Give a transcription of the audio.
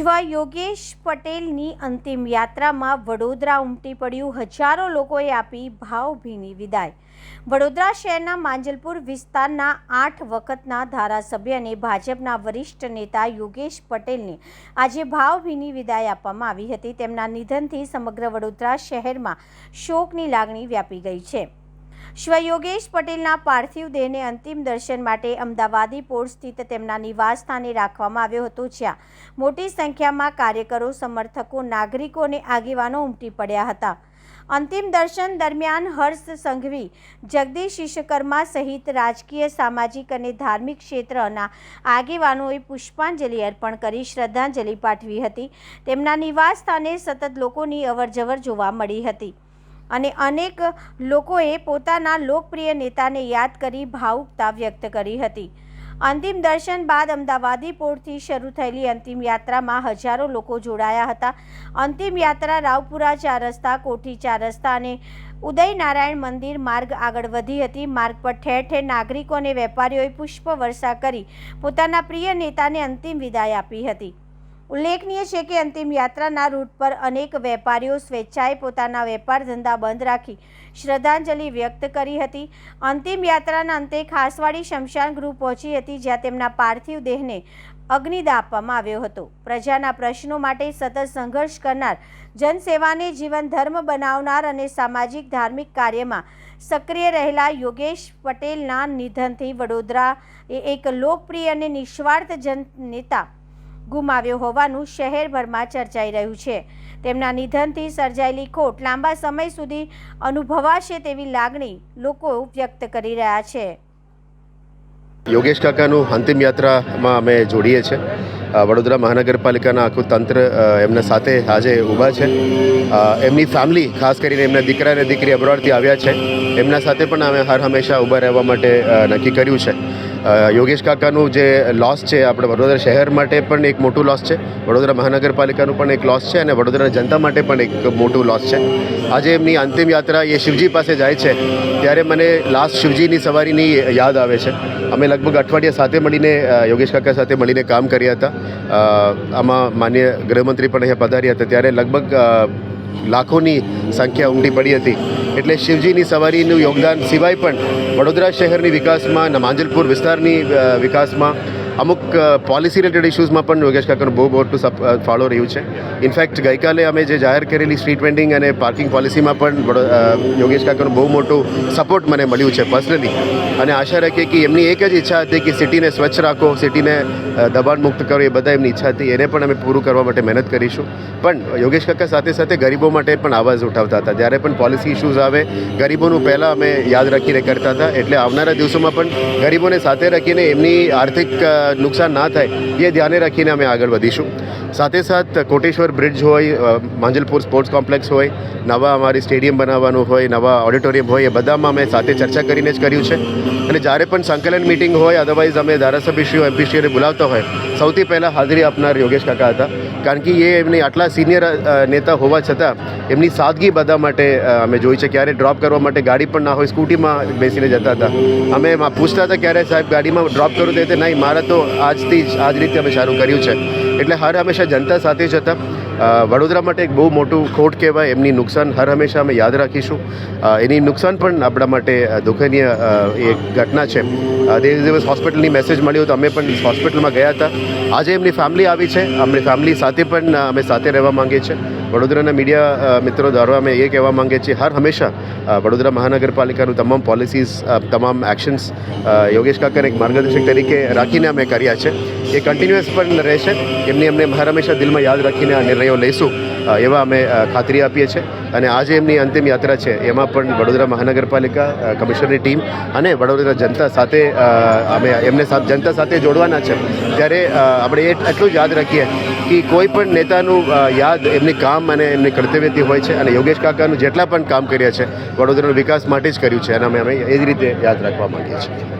શ્વ યોગેશ પટેલની અંતિમ યાત્રામાં વડોદરા ઉમટી પડ્યું। હજારો લોકોએ આપી ભાવભીની વિદાય। વડોદરા શહેરના માંજલપુર વિસ્તારના 8 વખતના ધારાસભ્ય અને ભાજપના વરિષ્ઠ નેતા યોગેશ પટેલને આજે ભાવભીની વિદાય આપવામાં આવી હતી। તેમના નિધનથી સમગ્ર વડોદરા શહેરમાં શોકની લાગણી વ્યાપી ગઈ છે। શ્વ યોગેશ પટેલના પાર્થિવ દેહને અંતિમ દર્શન માટે અમદાવાદી પોળ સ્થિત તેમના નિવાસ સ્થાને રાખવામાં આવ્યો હતો, જ્યાં મોટી સંખ્યામાં કાર્યકરો, સમર્થકો, નાગરિકો અને આગેવાનો ઉમટી પડ્યા હતા। અંતિમ દર્શન દરમિયાન હર્ષ સંઘવી, જગદીશ વિશ્વકર્મા સહિત રાજકીય, સામાજિક અને ધાર્મિક ક્ષેત્રના આગેવાનોએ પુષ્પાંજલિ અર્પણ કરી શ્રદ્ધાંજલિ પાઠવી હતી। તેમના નિવાસ સ્થાને સતત લોકોની અવરજવર જોવા મળી હતી અને અનેક લોકોએ પોતાના લોકપ્રિય નેતાને યાદ કરી ભાવુકતા વ્યક્ત કરી હતી। અંતિમ દર્શન બાદ અમદાવાદી પોળથી શરૂ થયેલી અંતિમ યાત્રામાં હજારો લોકો જોડાયા હતા। અંતિમ યાત્રા રાવપુરા 4 રસ્તા, કોઠી 4 રસ્તા અને ઉદયનારાયણ મંદિર માર્ગ આગળ વધી હતી। માર્ગ પર ઠેર ઠેર નાગરિકો અને વેપારીઓએ પુષ્પવર્ષા કરી પોતાના પ્રિય નેતાને અંતિમ વિદાય આપી હતી। ઉલ્લેખનીય છે કે અંતિમ યાત્રાના રૂટ પર અનેક વેપારીઓ સ્વેચ્છાએ પોતાના વેપાર ધંધા બંધ રાખી શ્રદ્ધાંજલિ વ્યક્ત કરી હતી। અંતિમ યાત્રાના અંતે ખાસવાડી શમશાન ગૃહ પહોંચી હતી, જ્યાં તેમના પાર્થિવ દેહને અગ્નિદાહ આપવામાં આવ્યો હતો। પ્રજાના પ્રશ્નો માટે સતત સંઘર્ષ કરનાર, જનસેવાને જીવન ધર્મ બનાવનાર અને સામાજિક ધાર્મિક કાર્યમાં સક્રિય રહેલા યોગેશ પટેલના નિધનથી વડોદરાએ એક લોકપ્રિય અને નિસ્વાર્થ જનનેતા ગુમાવ્યો હોવાનું શહેરભરમાં ચર્ચાઈ રહ્યું છે। તેમના નિધનથી સર્જાયેલી ખોટ લાંબા સમય સુધી અનુભવાશે તેવી લાગણી લોકો વ્યક્ત કરી રહ્યા છે। યોગેશ કાકાનું અંતિમ યાત્રામાં અમે જોડીએ છીએ। વડોદરા મહાનગરપાલિકાના આખું તંત્ર એમના સાથે આજે ઊભા છે। એમની ફેમિલી, ખાસ કરીને એમના દીકરા અને દીકરી અબ્રોડથી આવ્યા છે, એમના સાથે પણ અમે હર હંમેશા ઊભા રહેવા માટે નક્કી કર્યું છે। યોગેશ કાકાનું જે લોસ છે, આપણે વડોદરા શહેર માટે પણ એક મોટું લોસ છે, વડોદરા મહાનગરપાલિકાનું પણ એક લોસ છે અને વડોદરા જનતા માટે પણ એક મોટું લોસ છે। આજે એમની અંતિમ યાત્રા એ શિવજી પાસે જાય છે, ત્યારે મને લાસ્ટ શિવજીની સવારીની યાદ આવે છે। અમે લગભગ અઠવાડિયા સાથે મળીને યોગેશ કાકા સાથે મળીને કામ કર્યા હતા। આમાં માન્ય ગૃહમંત્રી પણ અહીંયા પધાર્યા હતા, ત્યારે લગભગ લાખોની સંખ્યા ઉમટી પડી હતી। એટલે શિવજીની સવારીનું યોગદાન સિવાય પણ વડોદરા શહેરની વિકાસમાં, માંજલપુર વિસ્તારની વિકાસમાં, અમુક પોલિસી રિલેટેડ ઇશ્યુઝમાં પણ યોગેશ કાકાનું બહુ મોટું ફાળો રહ્યું છે। ઇનફેક્ટ ગઈકાલે અમે જે જાહેર કરેલી સ્ટ્રીટ વેન્ડિંગ અને પાર્કિંગ પોલિસીમાં પણ યોગેશ કાકાનું બહુ મોટું સપોર્ટ મને મળ્યું છે પર્સનલી, અને આશા રાખીએ કે એમની એક જ ઈચ્છા હતી કે સિટીને સ્વચ્છ રાખો, સિટીને દબાણ મુક્ત કરો, એ બધા એમની ઈચ્છા હતી। એને પણ અમે પૂરું કરવા માટે મહેનત કરીશું। પણ યોગેશ કાકા સાથે સાથે ગરીબો માટે પણ આવાજ ઉઠાવતા હતા। જ્યારે પણ પોલિસી ઇશ્યુઝ આવે, ગરીબોનું પહેલાં અમે યાદ રાખીને કરતા હતા। એટલે આવનારા દિવસોમાં પણ ગરીબોને સાથે રાખીને એમની આર્થિક નુકસાન ના થાય એ ધ્યાને રાખીને અમે આગળ વધીશું। સાથે સાથ કોટેશ્વર બ્રિજ હોય, માંજલપુર સ્પોર્ટ્સ કોમ્પ્લેક્સ હોય, નવા અમારી સ્ટેડિયમ બનાવવાનું હોય, નવા ઓડિટોરિયમ હોય, એ બધામાં અમે સાથે ચર્ચા કરીને જ કર્યું છે। અને જ્યારે પણ સંકલન મિટિંગ હોય, અદરવાઇઝ અમે ધારાસભ્યશ્રીઓ, એમપીશ્રીઓને બોલાવતા હોય, સૌથી પહેલાં હાજરી આપનાર યોગેશ કાકા હતા। કારણ કે એ એમની આટલા સિનિયર નેતા હોવા છતાં એમની સાદગી બધા માટે અમે જોઈ છે। ક્યારે ડ્રોપ કરવા માટે ગાડી પણ ના હોય, સ્કૂટીમાં બેસીને જતા હતા। અમે પૂછતા હતા ક્યારે સાહેબ ગાડીમાં ડ્રોપ કરું, તો નહીં, મારા તો આજથી જ આ જ રીતે અમે સારું કર્યું છે। એટલે હર હંમેશા જનતા સાથે જ હતા। વડોદરા માટે એક બહુ મોટું ખોટ કહેવાય। એમની નુકસાન હર હંમેશા અમે યાદ રાખીશું। એની નુકસાન પણ આપણા માટે દુઃખનીય એક ઘટના છે। તે દિવસ હોસ્પિટલની મેસેજ મળ્યો તો અમે પણ હોસ્પિટલમાં ગયા હતા। આજે એમની ફેમિલી આવી છે, અમની ફેમિલી સાથે પણ અમે સાથે રહેવા માંગીએ છીએ। વડોદરાના મીડિયા મિત્રો દ્વારા અમે એ કહેવા માંગીએ છીએ, હર હંમેશા વડોદરા મહાનગરપાલિકાનું તમામ પોલિસીઝ, તમામ એક્શન્સ યોગેશ કાકાને એક માર્ગદર્શક તરીકે રાખીને અમે કર્યા છે। એ કન્ટિન્યુઅસ પણ રહેશે। એમને હર હંમેશા દિલમાં યાદ રાખીને આ નિર્ણયો લઈશું એવા અમે ખાતરી આપીએ છીએ। અને આજે એમની અંતિમ યાત્રા છે, એમાં પણ વડોદરા મહાનગરપાલિકા, કમિશનરની ટીમ અને વડોદરા જનતા સાથે અમે એમને જનતા સાથે જોડવાના છે। ત્યારે આપણે એટલું જ યાદ રાખીએ કે કોઈ પણ નેતાનું યાદ એમની કામ અને એમની કર્તવ્યથી હોય છે। અને યોગેશ કાકાનું જેટલા પણ કામ કર્યા છે, વડોદરાનો વિકાસ માટે જ કર્યું છે, અને અમે એ જ રીતે યાદ રાખવા માંગીએ છીએ।